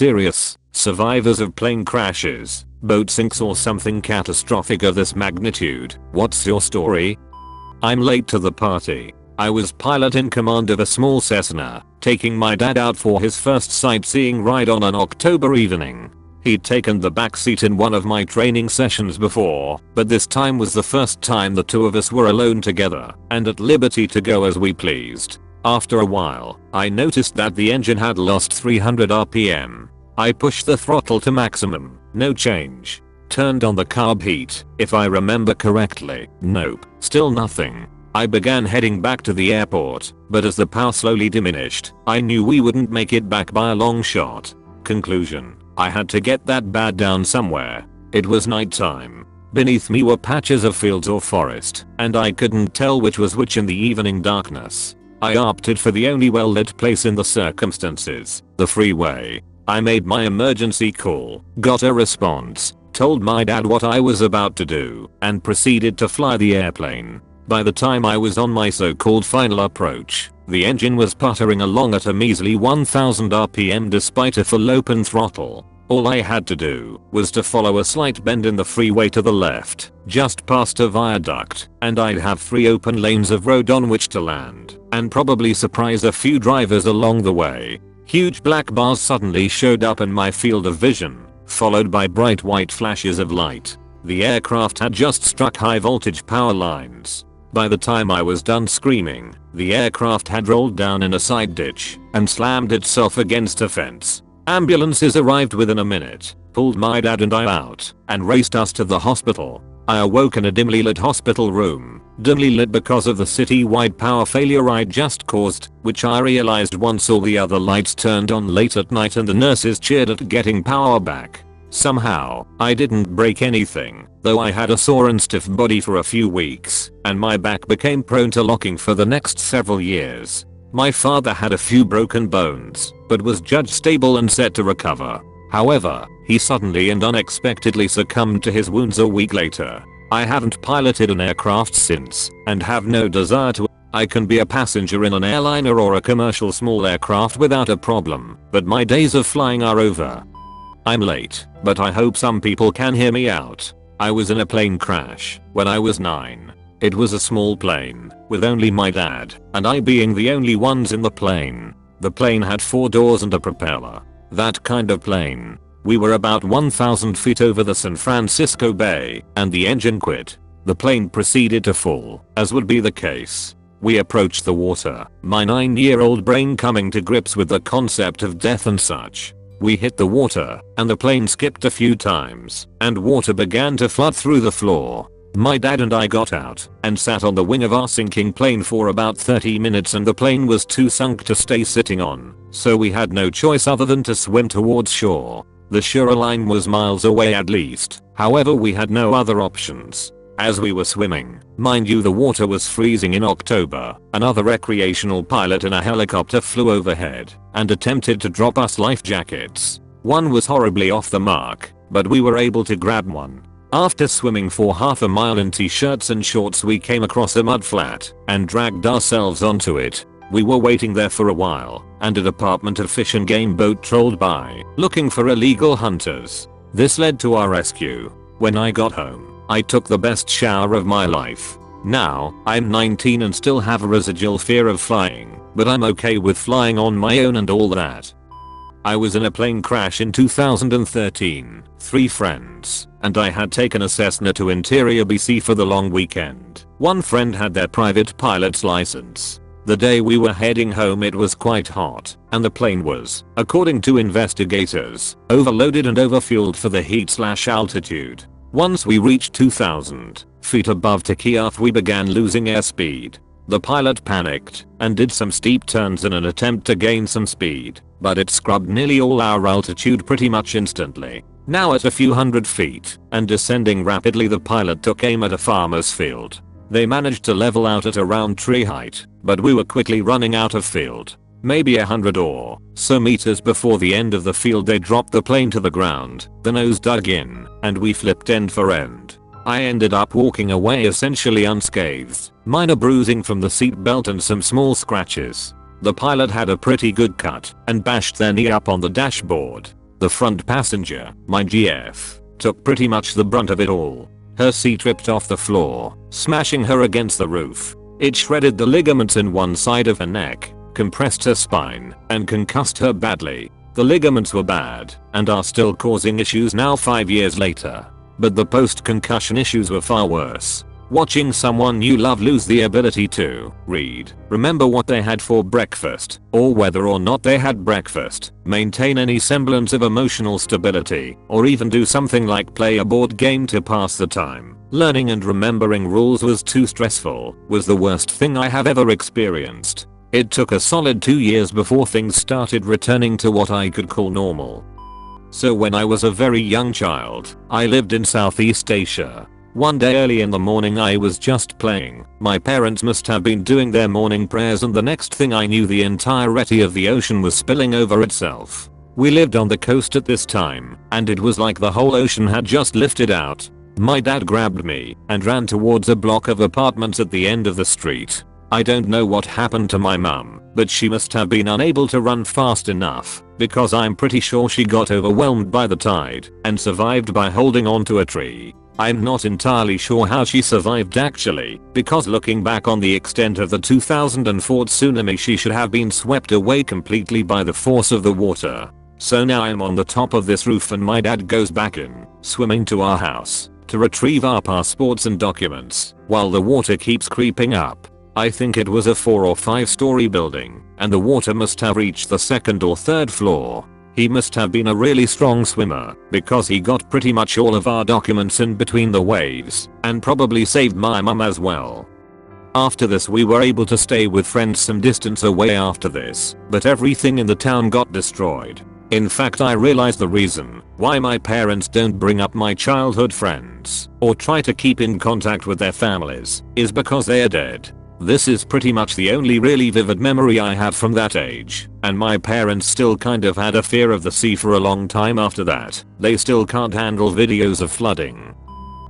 serious, survivors of plane crashes, boat sinks or something catastrophic of this magnitude. What's your story? I'm late to the party. I was pilot in command of a small Cessna, taking my dad out for his first sightseeing ride on an October evening. He'd taken the backseat in one of my training sessions before, but this time was the first time the two of us were alone together and at liberty to go as we pleased. After a while, I noticed that the engine had lost 300 RPM. I pushed the throttle to maximum, no change. Turned on the carb heat, if I remember correctly. Nope, still nothing. I began heading back to the airport, but as the power slowly diminished, I knew we wouldn't make it back by a long shot. Conclusion: I had to get that bad down somewhere. It was nighttime. Beneath me were patches of fields or forest, and I couldn't tell which was which in the evening darkness. I opted for the only well-lit place in the circumstances, the freeway. I made my emergency call, got a response, told my dad what I was about to do, and proceeded to fly the airplane. By the time I was on my so-called final approach, the engine was puttering along at a measly 1000 RPM despite a full open throttle. All I had to do was to follow a slight bend in the freeway to the left, just past a viaduct, and I'd have 3 open lanes of road on which to land, and probably surprise a few drivers along the way. Huge black bars suddenly showed up in my field of vision, followed by bright white flashes of light. The aircraft had just struck high voltage power lines. By the time I was done screaming, the aircraft had rolled down in a side ditch and slammed itself against a fence. Ambulances arrived within a minute, pulled my dad and I out, and raced us to the hospital. I awoke in a dimly lit hospital room, dimly lit because of the city-wide power failure I just caused, which I realized once all the other lights turned on late at night and the nurses cheered at getting power back. Somehow, I didn't break anything, though I had a sore and stiff body for a few weeks, and my back became prone to locking for the next several years. My father had a few broken bones, but was judged stable and set to recover. However, he suddenly and unexpectedly succumbed to his wounds a week later. I haven't piloted an aircraft since, and have no desire to. I can be a passenger in an airliner or a commercial small aircraft without a problem, but my days of flying are over. I'm late, but I hope some people can hear me out. I was in a plane crash when I was 9. It was a small plane, with only my dad and I being the only ones in the plane. The plane had 4 doors and a propeller. That kind of plane. We were about 1,000 feet over the San Francisco Bay, and the engine quit. The plane proceeded to fall, as would be the case. We approached the water, my 9-year-old brain coming to grips with the concept of death and such. We hit the water, and the plane skipped a few times, and water began to flood through the floor. My dad and I got out, and sat on the wing of our sinking plane for about 30 minutes and the plane was too sunk to stay sitting on, so we had no choice other than to swim towards shore. The shoreline was miles away at least, however we had no other options. As we were swimming, mind you the water was freezing in October, another recreational pilot in a helicopter flew overhead and attempted to drop us life jackets. One was horribly off the mark, but we were able to grab one. After swimming for half a mile in t-shirts and shorts we came across a mud flat and dragged ourselves onto it. We were waiting there for a while, and a Department of Fish and Game boat trolled by, looking for illegal hunters. This led to our rescue. When I got home, I took the best shower of my life. Now, I'm 19 and still have a residual fear of flying, but I'm okay with flying on my own and all that. I was in a plane crash in 2013, 3 friends, and I had taken a Cessna to interior BC for the long weekend. One friend had their private pilot's license. The day we were heading home it was quite hot, and the plane was, according to investigators, overloaded and overfueled for the heat/altitude. Once we reached 2,000 feet above Tekiath we began losing airspeed. The pilot panicked and did some steep turns in an attempt to gain some speed, but it scrubbed nearly all our altitude pretty much instantly. Now at a few hundred feet and descending rapidly the pilot took aim at a farmer's field. They managed to level out at around tree height, but we were quickly running out of field. Maybe 100 or so meters before the end of the field they dropped the plane to the ground, the nose dug in, and we flipped end for end. I ended up walking away essentially unscathed, minor bruising from the seatbelt and some small scratches. The pilot had a pretty good cut and bashed their knee up on the dashboard. The front passenger, my GF, took pretty much the brunt of it all. Her seat ripped off the floor, smashing her against the roof. It shredded the ligaments in one side of her neck, compressed her spine, and concussed her badly. The ligaments were bad, and are still causing issues now 5 years later. But the post-concussion issues were far worse. Watching someone you love lose the ability to read, remember what they had for breakfast, or whether or not they had breakfast, maintain any semblance of emotional stability, or even do something like play a board game to pass the time. Learning and remembering rules was too stressful, was the worst thing I have ever experienced. It took a solid 2 years before things started returning to what I could call normal. So when I was a very young child, I lived in Southeast Asia. One day early in the morning I was just playing. My parents must have been doing their morning prayers, and the next thing I knew the entirety of the ocean was spilling over itself. We lived on the coast at this time, and it was like the whole ocean had just lifted out. My dad grabbed me and ran towards a block of apartments at the end of the street. I don't know what happened to my mum, but she must have been unable to run fast enough, because I'm pretty sure she got overwhelmed by the tide and survived by holding onto a tree. I'm not entirely sure how she survived actually, because looking back on the extent of the 2004 tsunami, she should have been swept away completely by the force of the water. So now I'm on the top of this roof and my dad goes back in, swimming to our house, to retrieve our passports and documents, while the water keeps creeping up. I think it was a 4 or 5 story building, and the water must have reached the 2nd or 3rd floor. He must have been a really strong swimmer, because he got pretty much all of our documents in between the waves, and probably saved my mum as well. After this we were able to stay with friends some distance away after this, but everything in the town got destroyed. In fact, I realized the reason why my parents don't bring up my childhood friends, or try to keep in contact with their families, is because they are dead. This is pretty much the only really vivid memory I have from that age, and my parents still kind of had a fear of the sea for a long time after that. They still can't handle videos of flooding.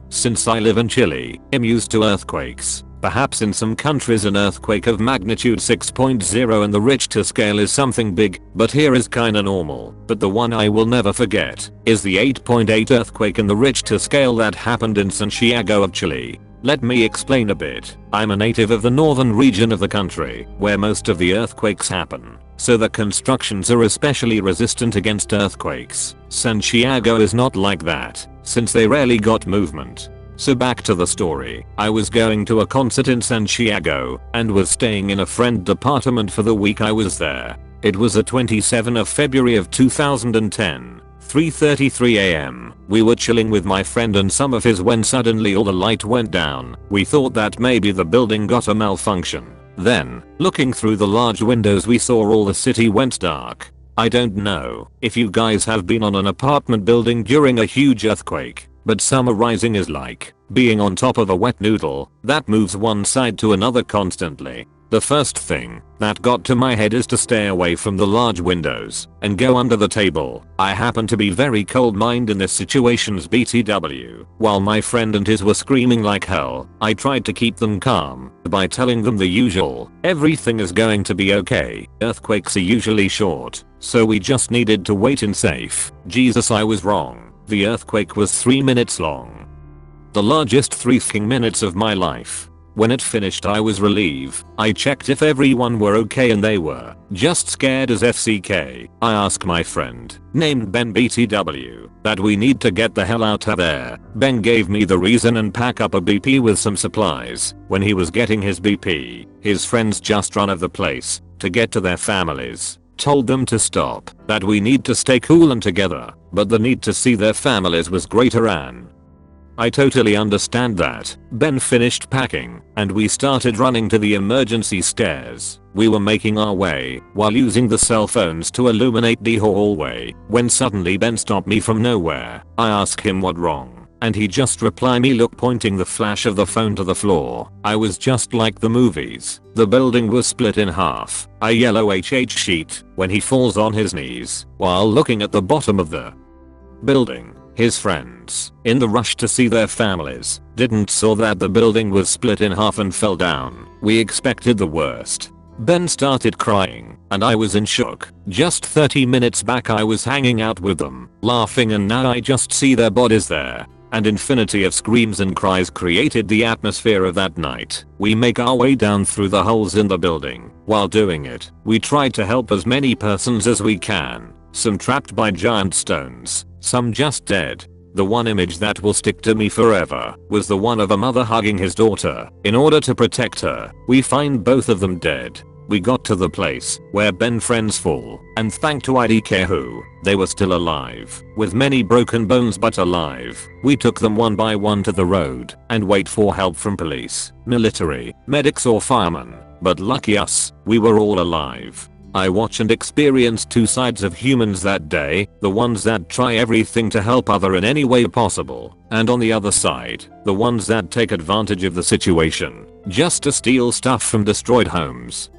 Since I live in Chile, I'm used to earthquakes. Perhaps in some countries an earthquake of magnitude 6.0 in the Richter scale is something big, but here is kinda normal. But the one I will never forget is the 8.8 earthquake in the Richter scale that happened in Santiago of Chile. Let me explain a bit. I'm a native of the northern region of the country, where most of the earthquakes happen, so the constructions are especially resistant against earthquakes. Santiago is not like that, since they rarely got movement. So back to the story. I was going to a concert in Santiago, and was staying in a friend's apartment for the week I was there. It was the 27th of February of 2010. 3:33 am. We were chilling with my friend and some of his when suddenly all the light went down. We thought that maybe the building got a malfunction. Then, looking through the large windows, we saw all the city went dark. I don't know if you guys have been on an apartment building during a huge earthquake, but summer rising is like being on top of a wet noodle that moves one side to another constantly. The first thing that got to my head is to stay away from the large windows and go under the table. I happen to be very cold-minded in this situation's BTW. While my friend and his were screaming like hell, I tried to keep them calm by telling them the usual, everything is going to be okay. Earthquakes are usually short, so we just needed to wait in safe. Jesus, I was wrong. The earthquake was 3 minutes long. The largest 3 minutes of my life. When it finished I was relieved. I checked if everyone were okay and they were. Just scared as FCK. I asked my friend, named Ben BTW, that we need to get the hell out of there. Ben gave me the reason and pack up a BP with some supplies. When he was getting his BP, his friends just ran of the place to get to their families. Told them to stop, that we need to stay cool and together, but the need to see their families was greater and I totally understand that. Ben finished packing, and we started running to the emergency stairs. We were making our way, while using the cell phones to illuminate the hallway, when suddenly Ben stopped me from nowhere. I asked him what wrong, and he just replied me look, pointing the flash of the phone to the floor. I was just like the movies. The building was split in half, a yellow HH sheet, when he falls on his knees, while looking at the bottom of the building. His friends, in the rush to see their families, didn't saw that the building was split in half and fell down. We expected the worst. Ben started crying, and I was in shock. Just 30 minutes back I was hanging out with them, laughing, and now I just see their bodies there. An infinity of screams and cries created the atmosphere of that night. We make our way down through the holes in the building. While doing it, we tried to help as many persons as we can. Some trapped by giant stones, some just dead. The one image that will stick to me forever was the one of a mother hugging his daughter. In order to protect her, we find both of them dead. We got to the place where Ben's friends fall, and thanks to IDK they were still alive, with many broken bones but alive. We took them one by one to the road and wait for help from police, military, medics or firemen, but lucky us, we were all alive. I watched and experienced two sides of humans that day, the ones that try everything to help other in any way possible, and on the other side, the ones that take advantage of the situation, just to steal stuff from destroyed homes.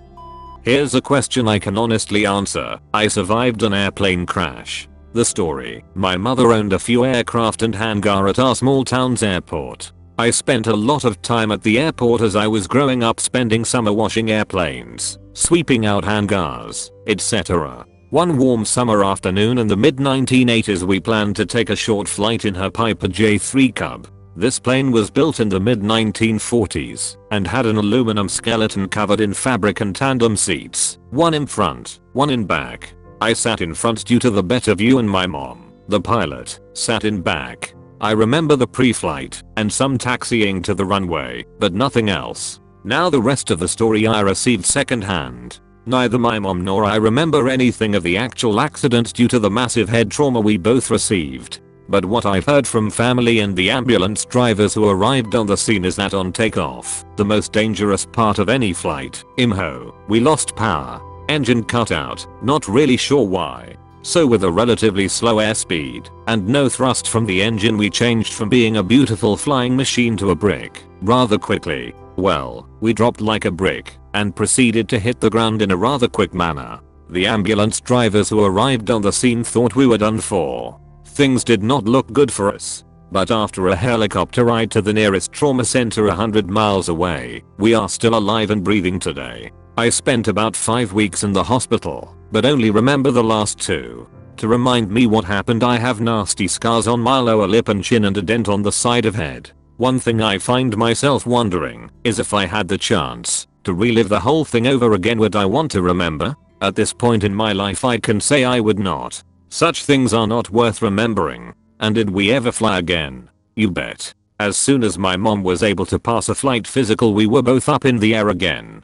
Here's a question I can honestly answer. I survived an airplane crash. The story: my mother owned a few aircraft and hangar at our small town's airport. I spent a lot of time at the airport as I was growing up, spending summer washing airplanes, sweeping out hangars, etc. One warm summer afternoon in the mid 1980s we planned to take a short flight in her Piper J3 Cub. This plane was built in the mid 1940s and had an aluminum skeleton covered in fabric and tandem seats, one in front, one in back. I sat in front due to the better view and my mom, the pilot, sat in back. I remember the pre-flight and some taxiing to the runway, but nothing else. Now the rest of the story I received secondhand. Neither my mom nor I remember anything of the actual accident due to the massive head trauma we both received. But what I've heard from family and the ambulance drivers who arrived on the scene is that on takeoff, the most dangerous part of any flight, we lost power. Engine cut out, not really sure why. So with a relatively slow airspeed and no thrust from the engine, we changed from being a beautiful flying machine to a brick rather quickly. Well, we dropped like a brick and proceeded to hit the ground in a rather quick manner. The ambulance drivers who arrived on the scene thought we were done for. Things did not look good for us. But after a helicopter ride to the nearest trauma center 100 miles away, we are still alive and breathing today. I spent about 5 weeks in the hospital, but only remember the last 2. To remind me what happened, I have nasty scars on my lower lip and chin and a dent on the side of head. One thing I find myself wondering is if I had the chance to relive the whole thing over again, would I want to remember? At this point in my life I can say I would not. Such things are not worth remembering. And did we ever fly again? You bet. As soon as my mom was able to pass a flight physical, we were both up in the air again.